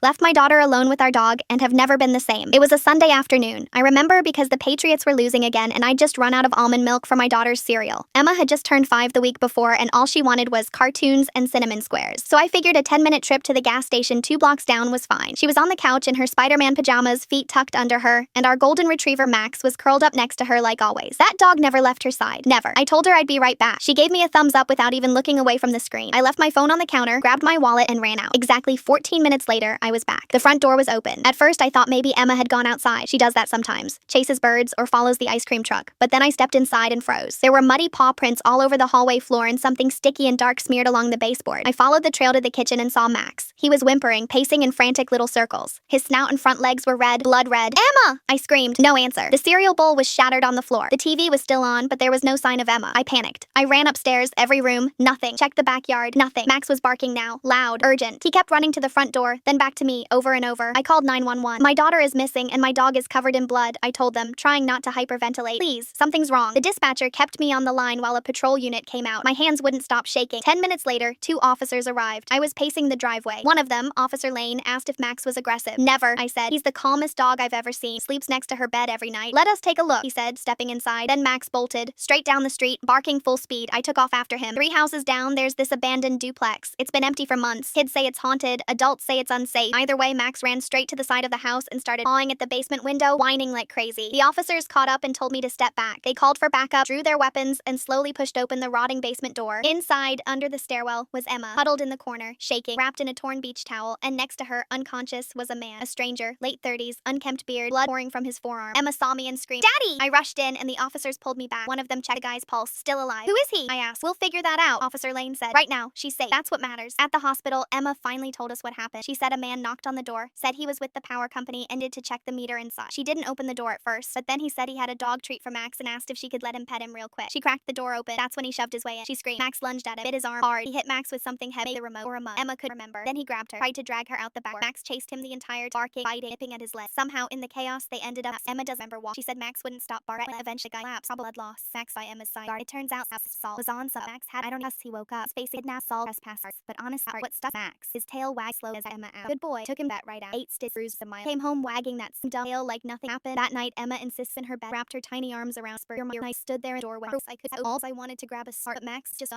Left my daughter alone with our dog and have never been the same. It was a Sunday afternoon. I remember because the Patriots were losing again and I'd just run out of almond milk for my daughter's cereal. Emma had just turned 5 the week before and all she wanted was cartoons and cinnamon squares. So I figured a 10-minute trip to the gas station 2 blocks down was fine. She was on the couch in her Spider-Man pajamas, feet tucked under her, and our golden retriever Max was curled up next to her like always. That dog never left her side. Never. I told her I'd be right back. She gave me a thumbs up without even looking away from the screen. I left my phone on the counter, grabbed my wallet, and ran out. Exactly 14 minutes later, I was back. The front door was open. At first, I thought maybe Emma had gone outside. She does that sometimes. Chases birds or follows the ice cream truck. But then I stepped inside and froze. There were muddy paw prints all over the hallway floor and something sticky and dark smeared along the baseboard. I followed the trail to the kitchen and saw Max. He was whimpering, pacing in frantic little circles. His snout and front legs were red, blood red. Emma! I screamed. No answer. The cereal bowl was shattered on the floor. The TV was still on, but there was no sign of Emma. I panicked. I ran upstairs, every room, nothing. Checked the backyard, nothing. Max was barking now, loud, urgent. He kept running to the front door, then back to me, over and over. I called 911. My daughter is missing and my dog is covered in blood, I told them, trying not to hyperventilate. Please, something's wrong. The dispatcher kept me on the line while a patrol unit came out. My hands wouldn't stop shaking. 10 minutes later, 2 officers arrived. I was pacing the driveway. One of them, Officer Lane, asked if Max was aggressive. Never, I said. He's the calmest dog I've ever seen. Sleeps next to her bed every night. Let us take a look, he said, stepping inside. Then Max bolted, straight down the street, barking full speed. I took off after him. 3 houses down, there's this abandoned duplex. It's been empty for months. Kids say it's haunted. Adults say it's unsafe. Either way, Max ran straight to the side of the house and started pawing at the basement window, whining like crazy. The officers caught up and told me to step back. They called for backup, drew their weapons, and slowly pushed open the rotting basement door. Inside, under the stairwell, was Emma, huddled in the corner, shaking, wrapped in a torn beach towel, and next to her, unconscious, was a man, a stranger, late 30s, unkempt beard, blood pouring from his forearm. Emma saw me and screamed, "Daddy!" I rushed in, and the officers pulled me back. One of them checked the guy's pulse, still alive. "Who is he?" I asked. "We'll figure that out," Officer Lane said. "Right now, she's safe. That's what matters." At the hospital, Emma finally told us what happened. She said a man knocked on the door, said he was with the power company, and to check the meter inside. She didn't open the door at first, but then he said he had a dog treat for Max and asked if she could let him pet him real quick. She cracked the door open. That's when he shoved his way in. She screamed. Max lunged at him, bit his arm hard. He hit Max with something heavy, the remote or a mug. Emma could remember. Then he grabbed her, tried to drag her out the back door. Max chased him the entire time, barking, biting, nipping at his leg. Somehow, in the chaos, they ended up. Emma doesn't remember why. She said Max wouldn't stop barking. Eventually, guy lapsed. Saw blood loss. Max by Emma's side. It turns out Saul was on some. Max had. I don't know. He woke up. Facing kidnapped Saul trespassers. But honest heart, what stuck Max? His tail wagged slow as Emma out. Good boy. Took him back right out. 8 stitches, bruised a mile. Came home wagging that tail like nothing happened. That night, Emma insists in her bed, wrapped her tiny arms around Spur. I stood there in the doorway. I wanted to grab a but Max just